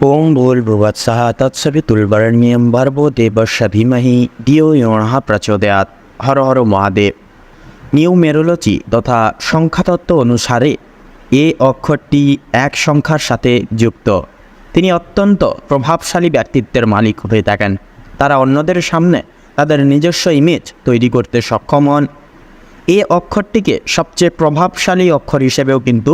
ওং ভূর্ভুবৎসঃ তৎসবিতুর্বরেণ্যং ভর্গো দেবস্য ধীমহি ধিয়ো ইয়ো নঃ প্রচোদয়াৎ। হর হর মহাদেব। নিউমেরোলজি তথা সংখ্যাতত্ত্ব অনুসারে এ অক্ষরটি এক সংখ্যার সাথে যুক্ত। তিনি অত্যন্ত প্রভাবশালী ব্যক্তিত্বের মালিক হয়ে থাকেন। তারা অন্যদের সামনে তাদের নিজস্ব ইমেজ তৈরি করতে সক্ষম হন। এ অক্ষরটিকে সবচেয়ে প্রভাবশালী অক্ষর হিসেবেও কিন্তু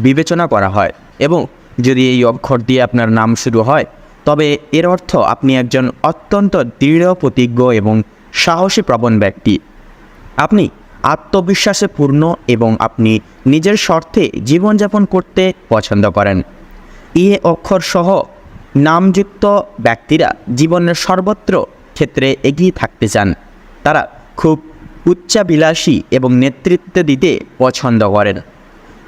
বিবেচনা করা হয় এবং যদি এই অক্ষর দিয়ে আপনার নাম শুরু হয় তবে এর অর্থ আপনি একজন অত্যন্ত দৃঢ় প্রতিজ্ঞ এবং সাহসী প্রবণ ব্যক্তি। আপনি আত্মবিশ্বাসে পূর্ণ এবং আপনি নিজের স্বার্থে জীবনযাপন করতে পছন্দ করেন। এ অক্ষর সহ নামযুক্ত ব্যক্তিরা জীবনের সর্বত্র ক্ষেত্রে এগিয়ে থাকতে চান। তারা খুব উচ্চাভিলাষী এবং নেতৃত্ব দিতে পছন্দ করেন।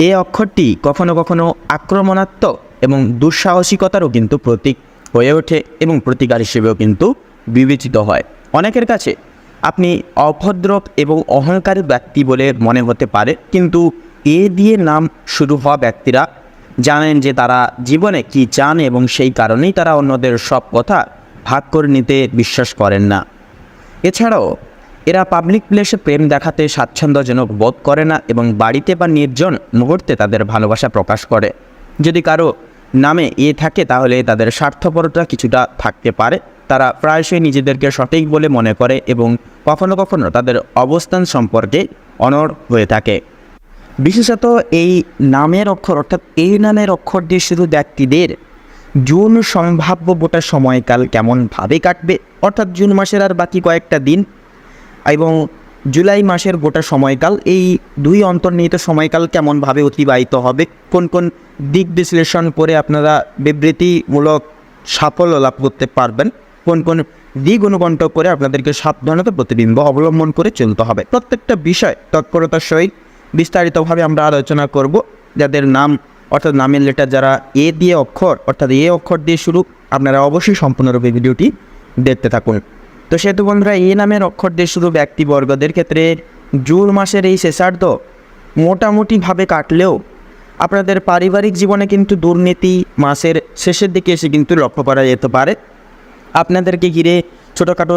এই অক্ষরটি কখনো কখনো আক্রমণাত্মক এবং দুঃসাহসিকতারও কিন্তু প্রতীক হয়ে ওঠে এবং প্রতিকার হিসেবেও কিন্তু বিবেচিত হয়। অনেকের কাছে আপনি অভদ্র এবং অহংকারী ব্যক্তি বলে মনে হতে পারে, কিন্তু এ দিয়ে নাম শুরু হওয়া ব্যক্তিরা জানেন যে তারা জীবনে কি চান এবং সেই কারণেই তারা অন্যদের সব কথা ভাগ করে নিতে বিশ্বাস করেন না। এছাড়াও এরা পাবলিক প্লেসে প্রেম দেখাতে স্বাচ্ছন্দ্যজনক বোধ করে না এবং বাড়িতে বা নির্জন মুহূর্তে তাদের ভালোবাসা প্রকাশ করে। যদি কারো নামে থাকে তাহলে তাদের স্বার্থপরতা কিছুটা থাকতে পারে। তারা প্রায়শই নিজেদেরকে সঠিক বলে মনে করে এবং কখনো কখনো তাদের অবস্থান সম্পর্কে অনড় হয়ে থাকে। বিশেষত এই নামের অক্ষর অর্থাৎ এই নামের অক্ষর দিয়ে শুধু ব্যক্তিদের জুন সম্ভাব্য গোটা সময়কাল কেমনভাবে কাটবে, অর্থাৎ জুন মাসের আর বাকি কয়েকটা দিন এবং জুলাই মাসের গোটা সময়কাল, এই দুই অন্তর্নিহিত সময়কাল কেমনভাবে অতিবাহিত হবে, কোন কোন দিক বিশ্লেষণ করে আপনারা বিবৃতিমূলক সাফল্য লাভ করতে পারবেন, কোন কোন দিক অনুকণ্ঠ করে আপনাদেরকে সাবধানতা প্রতিবিম্ব অবলম্বন করে চলতে হবে, প্রত্যেকটা বিষয় তৎপরতার সহিত বিস্তারিতভাবে আমরা আলোচনা করব। যাদের নাম অর্থাৎ নামের লেটার যারা এ দিয়ে অক্ষর অর্থাৎ এ অক্ষর দিয়ে শুরু, আপনারা অবশ্যই সম্পূর্ণরূপে ভিডিওটি দেখতে থাকুন। তো সেহেতু বন্ধুরা, এ নামের অক্ষর দিয়ে শুধু ব্যক্তিবর্গদের ক্ষেত্রে জুন মাসের এই শেষার্ধ মোটামুটিভাবে কাটলেও আপনাদের পারিবারিক জীবনে কিন্তু দুর্নীতি মাসের শেষের দিকে এসে কিন্তু লক্ষ্য করা যেতে পারে। আপনাদেরকে ঘিরে ছোটোখাটো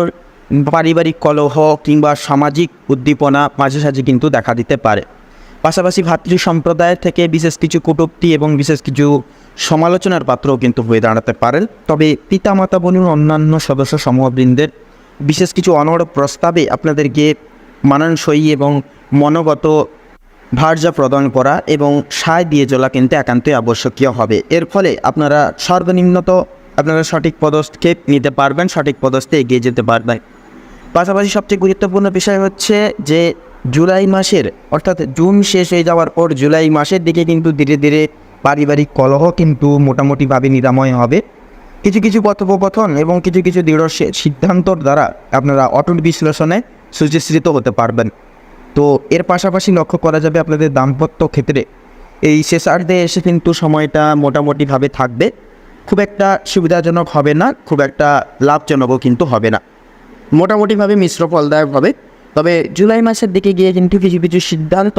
পারিবারিক কলহ কিংবা সামাজিক উদ্দীপনা মাঝে সাঝে কিন্তু দেখা দিতে পারে। পাশাপাশি ভাতৃ সম্প্রদায়ের থেকে বিশেষ কিছু কটূক্তি এবং বিশেষ কিছু সমালোচনার পাত্রও কিন্তু হয়ে দাঁড়াতে পারেন। তবে পিতামাতা বলুন অন্যান্য সদস্য সমূহবৃন্দের বিশেষ কিছু অনড় প্রস্তাবে আপনাদেরকে মানানসই এবং মনোগত ভার্যা প্রদান করা এবং সায় দিয়ে চলা কিন্তু একান্তই আবশ্যকীয় হবে। এর ফলে আপনারা সর্বনিম্নত আপনারা সঠিক পদক্ষেপ নিতে পারবেন, সঠিক পদস্থে এগিয়ে যেতে পারবেন। পাশাপাশি সবচেয়ে গুরুত্বপূর্ণ বিষয় হচ্ছে যে জুলাই মাসের অর্থাৎ জুন শেষ হয়ে যাওয়ার পর জুলাই মাসের দিকে কিন্তু ধীরে ধীরে পারিবারিক কলহ কিন্তু মোটামুটিভাবে নিরাময় হবে। কিছু কিছু কথোপকথন এবং কিছু কিছু দৃঢ় সিদ্ধান্তর দ্বারা আপনারা অটল বিশ্লেষণে সুচিশ্রিত হতে পারবেন। তো এর পাশাপাশি লক্ষ্য করা যাবে আপনাদের দাম্পত্য ক্ষেত্রে এই শেষার্ধে এসে কিন্তু সময়টা মোটামুটিভাবে থাকবে, খুব একটা সুবিধাজনক হবে না, খুব একটা লাভজনকও কিন্তু হবে না, মোটামুটিভাবে মিশ্র ফলদায়ক হবে। তবে জুলাই মাসের দিকে গিয়ে কিন্তু কিছু কিছু সিদ্ধান্ত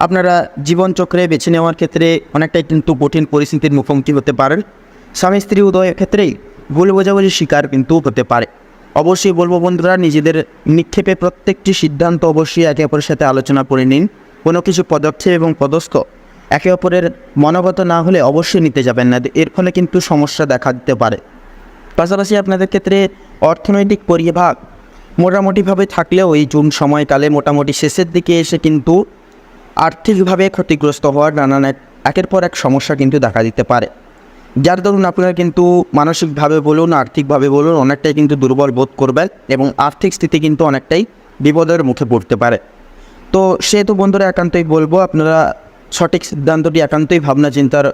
আপনারা জীবনচক্রে বেছে নেওয়ার ক্ষেত্রে অনেকটাই কিন্তু কঠিন পরিস্থিতির মুখোমুখি হতে পারেন। স্বামী স্ত্রী উভয়ের ক্ষেত্রেই ভুল বোঝাবুঝির শিকার কিন্তু হতে পারে। অবশ্যই বলবো বন্ধুরা, নিজেদের নিক্ষেপে প্রত্যেকটি সিদ্ধান্ত অবশ্যই একে অপরের সাথে আলোচনা করে নিন। কোনো কিছু পদক্ষেপ এবং পদস্থ একে অপরের মনোগত না হলে অবশ্যই নিতে যাবেন না, এর ফলে কিন্তু সমস্যা দেখা দিতে পারে। পাশাপাশি আপনাদের ক্ষেত্রে অর্থনৈতিক পরিভাগ মোটামুটিভাবে থাকলেও এই জুন সময়কালে মোটামুটি শেষের দিকে এসে কিন্তু আর্থিকভাবে ক্ষতিগ্রস্ত হওয়ার নানান একের পর এক সমস্যা কিন্তু দেখা দিতে পারে, যার দরুন আপনারা কিন্তু মানসিকভাবে বলুন আর্থিকভাবে বলুন অনেকটাই কিন্তু দুর্বল বোধ করবেন এবং আর্থিক স্থিতি কিন্তু অনেকটাই বিপদের মুখে পড়তে পারে। তো সেহেতু বন্ধুরা একান্তই বলবো আপনারা সঠিক সিদ্ধান্তটি একান্তই ভাবনা চিন্তার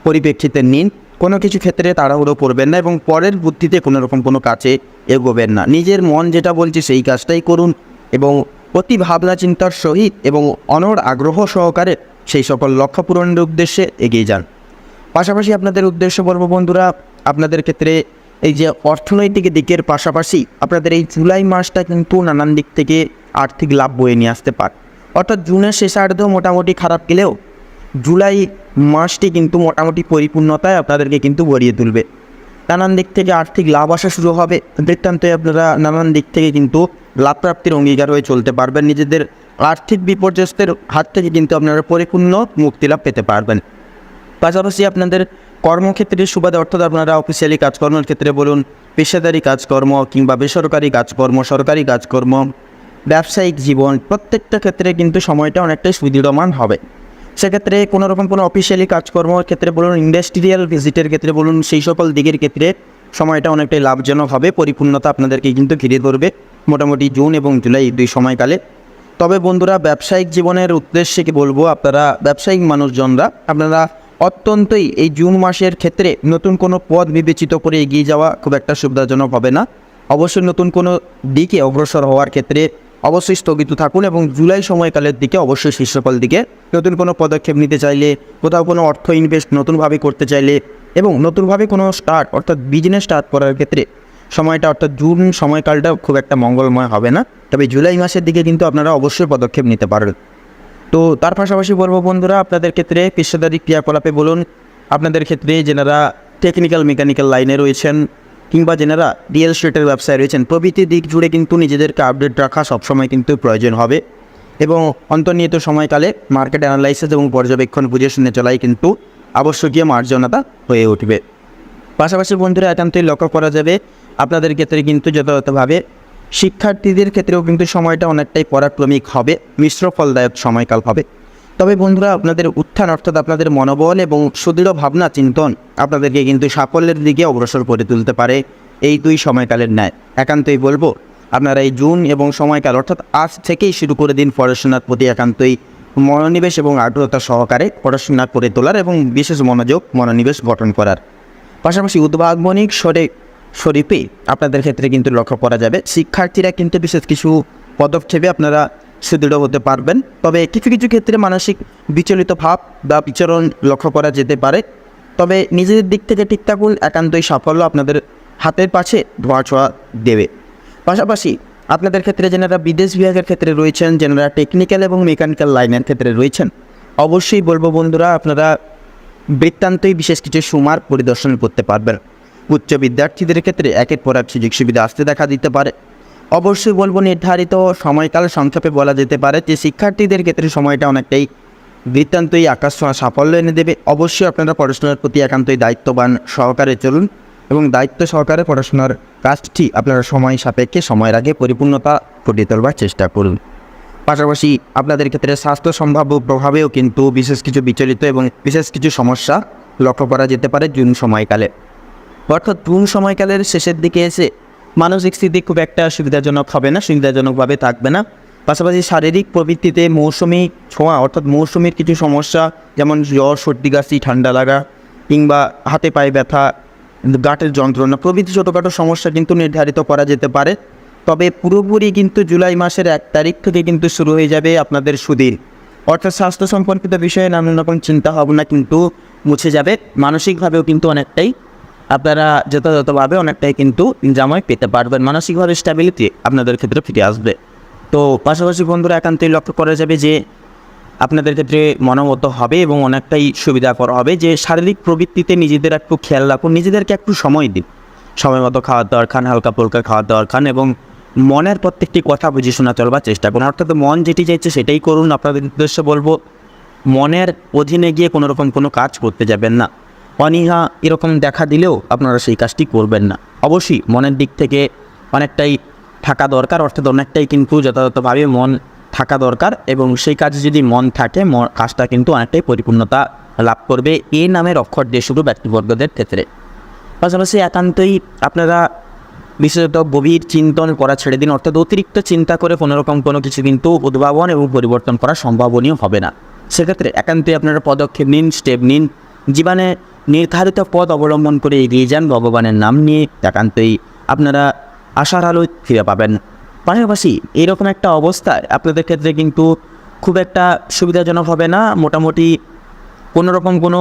পরিপ্রেক্ষিতে নিন। কোনো কিছু ক্ষেত্রে তাড়াহুড়ো করবেন না এবং পরের বুদ্ধিতে কোনো রকম কোনো কাজে এগোবেন না। নিজের মন যেটা বলছে সেই কাজটাই করুন এবং অতি ভাবনা চিন্তার সহিত এবং অনড় আগ্রহ সহকারে সেই সকল লক্ষ্য পূরণের উদ্দেশ্যে এগিয়ে যান। পাশাপাশি আপনাদের উদ্দেশ্য বলবো বন্ধুরা, আপনাদের ক্ষেত্রে এই যে অর্থনৈতিক দিকের পাশাপাশি আপনাদের এই জুলাই মাসটা কিন্তু নানান দিক থেকে আর্থিক লাভ বয়ে নিয়ে আসতে পারে। অর্থাৎ জুনের শেষার্ধ মোটামুটি খারাপ গেলেও জুলাই মাসটি কিন্তু মোটামুটি পরিপূর্ণতায় আপনাদেরকে কিন্তু ভরিয়ে তুলবে। নানান দিক থেকে আর্থিক লাভ আসা শুরু হবে, বৃত্তান্তে আপনারা নানান দিক থেকে কিন্তু লাভপ্রাপ্তির অঙ্গীকার হয়ে চলতে পারবেন। নিজেদের আর্থিক বিপর্যস্তের হাত থেকে কিন্তু আপনারা পরিপূর্ণ মুক্তি লাভ পেতে পারবেন। পাশাপাশি আপনাদের কর্মক্ষেত্রে সুবাদে, অর্থাৎ আপনারা অফিসিয়ালি কাজকর্মের ক্ষেত্রে বলুন, পেশাদারি কাজকর্ম কিংবা বেসরকারি কাজকর্ম, সরকারি কাজকর্ম, ব্যবসায়িক জীবন, প্রত্যেকটা ক্ষেত্রে কিন্তু সময়টা অনেকটাই সুদৃঢ়মান হবে। সেক্ষেত্রে কোনোরকম কোনো অফিসিয়ালি কাজকর্মের ক্ষেত্রে বলুন, ইন্ডাস্ট্রিয়াল ভিজিটের ক্ষেত্রে বলুন, সেই সকল দিকের ক্ষেত্রে সময়টা অনেকটাই লাভজনক হবে। পরিপূর্ণতা আপনাদেরকে কিন্তু ঘিরে ধরবে মোটামুটি জুন এবং জুলাই দুই সময়কালে। তবে বন্ধুরা, ব্যবসায়িক জীবনের উদ্দেশ্যে কি বলবো, আপনারা ব্যবসায়িক মানুষজনরা আপনারা অত্যন্তই এই জুন মাসের ক্ষেত্রে নতুন কোনো পদ বিবেচিত করে এগিয়ে যাওয়া খুব একটা সুবিধাজনক হবে না। অবশ্যই নতুন কোনো দিকে অগ্রসর হওয়ার ক্ষেত্রে অবশ্যই স্থগিত থাকুন এবং জুলাই সময়কালের দিকে অবশ্যই শীর্ষকাল দিকে নতুন কোনো পদক্ষেপ নিতে চাইলে, কোথাও কোনো অর্থ ইনভেস্ট নতুনভাবে করতে চাইলে এবং নতুনভাবে কোনো স্টার্ট অর্থাৎ বিজনেস স্টার্ট করার ক্ষেত্রে সময়টা অর্থাৎ জুন সময়কালটা খুব একটা মঙ্গলময় হবে না। তবে জুলাই মাসের দিকে কিন্তু আপনারা অবশ্যই পদক্ষেপ নিতে পারবেন। তো তার পাশাপাশি বলবো বন্ধুরা, আপনাদের ক্ষেত্রে পেশাদারি ক্রিয়াকলাপে বলুন, আপনাদের ক্ষেত্রে যেনারা টেকনিক্যাল মেকানিক্যাল লাইনে রয়েছেন কিংবা যেনারা রিয়েল এস্টেটের ব্যবসায় রয়েছেন, প্রভৃতি দিক জুড়ে কিন্তু নিজেদেরকে আপডেট রাখা সবসময় কিন্তু প্রয়োজন হবে এবং অন্তর্নিহিত সময়কালে মার্কেট অ্যানালাইসিস এবং পর্যবেক্ষণ বুঝে শুনে চলাই কিন্তু আবশ্যকীয় মার্জনতা হয়ে উঠবে। পাশাপাশি বন্ধুরা, একান্তই লক্ষ্য করা যাবে আপনাদের ক্ষেত্রে কিন্তু যথাযথভাবে শিক্ষার্থীদের ক্ষেত্রেও কিন্তু সময়টা অনেকটাই পরাক্রমিক হবে, মিশ্র ফলদায়ক সময়কাল হবে। তবে বন্ধুরা, আপনাদের উত্থান অর্থাৎ আপনাদের মনোবল এবং সুদৃঢ় ভাবনা চিন্তন আপনাদেরকে কিন্তু সাফল্যের দিকে অগ্রসর করে তুলতে পারে এই দুই সময়কালের ন্যায়। একান্তই বলবো আপনারা এই জুন এবং সময়কাল অর্থাৎ আজ থেকেই শুরু করে দিন পড়াশোনার প্রতি একান্তই মনোনিবেশ এবং আগ্রহতা সহকারে পড়াশোনা করে তোলার এবং বিশেষ মনোনিবেশ গঠন করার। পাশাপাশি উদ্ভাবনিক শরীফে আপনাদের ক্ষেত্রে কিন্তু লক্ষ্য করা যাবে শিক্ষার্থীরা কিন্তু বিশেষ কিছু পদক্ষেপে আপনারা সুদৃঢ় হতে পারবেন। তবে কিছু কিছু ক্ষেত্রে মানসিক বিচলিত ভাব বা বিচরণ লক্ষ্য করা যেতে পারে। তবে নিজেদের দিক থেকে ঠিক থাকুন, একান্তই সাফল্য আপনাদের হাতের পাশে ধোঁয়া ছোঁয়া দেবে। পাশাপাশি আপনাদের ক্ষেত্রে যেনারা বিদেশ বিভাগের ক্ষেত্রে রয়েছেন, যেনারা টেকনিক্যাল এবং মেকানিক্যাল লাইনের ক্ষেত্রে রয়েছেন, অবশ্যই বলবো বন্ধুরা, আপনারা বৃত্তান্তই বিশেষ কিছু সুমার্গ পরিদর্শন করতে পারবেন। উচ্চ বিদ্যার্থীদের ক্ষেত্রে একের পর এক সুযোগ সুবিধা আসতে দেখা দিতে পারে। অবশ্যই বলবো, নির্ধারিত সময়কাল সংক্ষেপে বলা যেতে পারে যে শিক্ষার্থীদের ক্ষেত্রে সময়টা অনেকটাই বৃত্তান্তই আকাশ ছোঁয়া সাফল্য এনে দেবে। অবশ্যই আপনারা পড়াশোনার প্রতি একান্তই দায়িত্ববান সহকারে চলুন এবং দায়িত্ব সহকারে পড়াশোনার কাজটি আপনারা সময় সাপেক্ষে সময়ের আগে পরিপূর্ণতা ফুটিয়ে তোলবার চেষ্টা করুন। পাশাপাশি আপনাদের ক্ষেত্রে স্বাস্থ্য সম্ভাব্য প্রভাবেও কিন্তু বিশেষ কিছু বিচলিত এবং বিশেষ কিছু সমস্যা লক্ষ্য করা যেতে পারে জুন সময়কালে। অর্থাৎ জুন সময়কালের শেষের দিকে এসে মানসিক স্থিতি খুব একটা সুবিধাজনক হবে না, সুবিধাজনকভাবে থাকবে না। পাশাপাশি শারীরিক প্রবৃত্তিতে মৌসুমি ছোঁয়া অর্থাৎ মৌসুমির কিছু সমস্যা যেমন জ্বর, সর্দি, কাশি, ঠান্ডা লাগা কিংবা হাতে পায়ে ব্যথা, গাঁটের যন্ত্রণা প্রভৃতি ছোটোখাটো সমস্যা কিন্তু নির্ধারিত করা যেতে পারে। তবে পুরোপুরি কিন্তু জুলাই মাসের 1 তারিখ থেকে কিন্তু শুরু হয়ে যাবে আপনাদের সুদিন, অর্থাৎ স্বাস্থ্য সম্পর্কিত বিষয়ে নানান রকম চিন্তা ভাবনা কিন্তু মুছে যাবে। মানসিকভাবেও কিন্তু অনেকটাই আপনারা যথাযথভাবে অনেকটাই কিন্তু জামাই পেতে পারবেন, মানসিকভাবে স্ট্যাবিলিটি আপনাদের ক্ষেত্রে ফিরে আসবে। তো পাশাপাশি বন্ধুরা, একান্তই লক্ষ্য করা যাবে যে আপনাদের ক্ষেত্রে মনোমত হবে এবং অনেকটাই সুবিধা করা হবে যে শারীরিক প্রবৃত্তিতে নিজেদের একটু খেয়াল রাখুন, নিজেদেরকে একটু সময় দিন, সময় মতো খাওয়ার দাওয়ার খান, হালকা ফুলকা খাওয়ার দাওয়ার খান এবং মনের প্রত্যেকটি কথা বুঝে শোনা চলবার চেষ্টা করুন। অর্থাৎ মন যেটি চাইছে সেটাই করুন। আপনাদের উদ্দেশ্যে বলবো, মনের অধীনে গিয়ে কোনোরকম কোনো কাজ করতে যাবেন না। অনীহা এরকম দেখা দিলেও আপনারা সেই কাজটি করবেন না। অবশ্যই মনের দিক থেকে অনেকটাই থাকা দরকার, অর্থাৎ অনেকটাই কিন্তু যথাযথভাবে মন থাকা দরকার এবং সেই কাজে যদি মন থাকে কাজটা কিন্তু অনেকটাই পরিপূর্ণতা লাভ করবে এ নামের অক্ষর দিয়ে শুরু ব্যক্তিবর্গদের ক্ষেত্রে। পাশাপাশি একান্তই আপনারা বিশেষত গভীর চিন্তন করা ছেড়ে দিন, অর্থাৎ অতিরিক্ত চিন্তা করে কোনোরকম কোনো কিছু কিন্তু উদ্ভাবন এবং পরিবর্তন করা সম্ভাবনীয় হবে না। সেক্ষেত্রে একান্তই আপনারা পদক্ষেপ নিন, স্টেপ নিন, জীবনে নির্ধারিত পথ অবলম্বন করে এগিয়ে যান ভগবানের নাম নিয়ে, একান্তই আপনারা আশার আলো ফিরে পাবেন। পাশাপাশি এরকম একটা অবস্থায় আপনাদের ক্ষেত্রে কিন্তু খুব একটা সুবিধাজনক হবে না। মোটামুটি কোনোরকম কোনো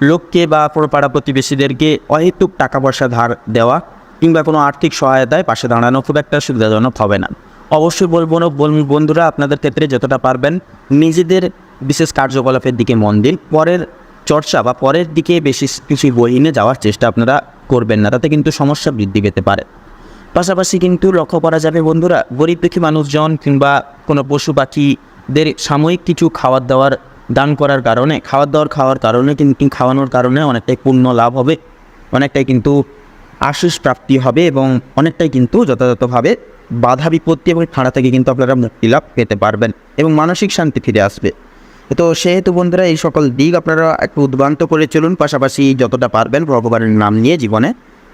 লোককে বা কোনো পাড়া প্রতিবেশীদেরকে অহেতুক টাকা পয়সা ধার দেওয়া কিংবা কোনো আর্থিক সহায়তায় পাশে দাঁড়ানো খুব একটা সুবিধাজনক হবে না। অবশ্যই বলবো বন্ধুরা, আপনাদের ক্ষেত্রে যতটা পারবেন নিজেদের বিশেষ কার্যকলাপের দিকে মন দিন। পরের চর্চা বা পরের দিকে বেশি কিছু বহিনে যাওয়ার চেষ্টা আপনারা করবেন না, তাতে কিন্তু সমস্যা বৃদ্ধি পেতে পারে। পাশাপাশি কিন্তু লক্ষ্য করা যাবে বন্ধুরা, গরিব দুঃখী মানুষজন কিংবা কোনো পশু পাখিদের সাময়িক কিছু খাওয়ার দাওয়ার দান করার কারণে, খাওয়ার কারণে কিন্তু খাওয়ানোর কারণে অনেকটাই পুণ্য লাভ হবে, অনেকটাই কিন্তু আশীষ প্রাপ্তি হবে এবং অনেকটাই কিন্তু যথাযথভাবে বাধা বিপত্তি এবং ঠাঁড়া থেকে কিন্তু আপনারা মুক্তি লাভ পেতে পারবেন এবং মানসিক শান্তি ফিরে আসবে। তো সেহেতু বন্ধুরা এই সকল দিক আপনারা একটু উদ্ভ্রান্ত করে চলুন, পাশাপাশি যতটা পারবেন ভগবানের নাম নিয়ে জীবনে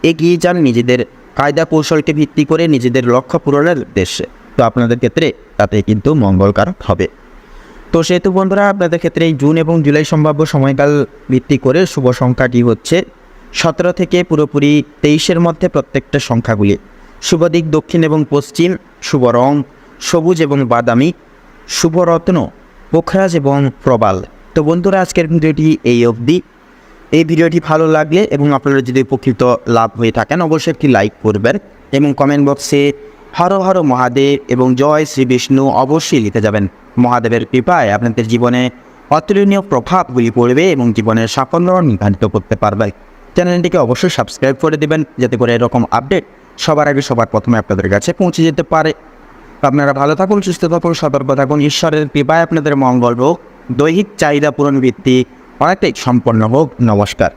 এগিয়ে যান নিজেদের কায়দা কৌশলকে ভিত্তি করে নিজেদের লক্ষ্য পূরণের উদ্দেশ্যে। তো আপনাদের ক্ষেত্রে তাতে কিন্তু মঙ্গলকারক হবে। তো সেহেতু বন্ধুরা আপনাদের ক্ষেত্রে এই জুন এবং জুলাই সম্ভাব্য সময়কাল ভিত্তি করে শুভ সংখ্যাটি হচ্ছে 17 থেকে পুরোপুরি 23-এর মধ্যে প্রত্যেকটা সংখ্যাগুলি। শুভ দিক দক্ষিণ এবং পশ্চিম, শুভ রং সবুজ এবং বাদামি, শুভ রত্ন পোখরাজ এবং প্রবাল। তো বন্ধুরা আজকের ভিডিওটি এই অবধি। এই ভিডিওটি ভালো লাগলে এবং আপনারা যদি উপকৃত লাভ হয়ে থাকেন অবশ্যই একটি লাইক করবেন এবং কমেন্ট বক্সে হর হর মহাদেব এবং জয় শ্রী বিষ্ণু অবশ্যই লিখে যাবেন। মহাদেবের কৃপায় আপনাদের জীবনে অতুলনীয় প্রভাবগুলি পড়বে এবং জীবনের সাফল্য নির্ধারিত করতে পারবে। চ্যানেলটিকে অবশ্যই সাবস্ক্রাইব করে দেবেন যাতে করে এরকম আপডেট সবার আগে সবার প্রথমে আপনাদের কাছে পৌঁছে যেতে পারে। আপনারা ভালো থাকুন, সুস্থ থাকুন, সতর্ক থাকুন। ঈশ্বরের কৃপায় আপনাদের মঙ্গল হোক, দৈহিক চাহিদা পূরণ ভিত্তিক অনেকটাই সম্পন্ন হোক। নমস্কার।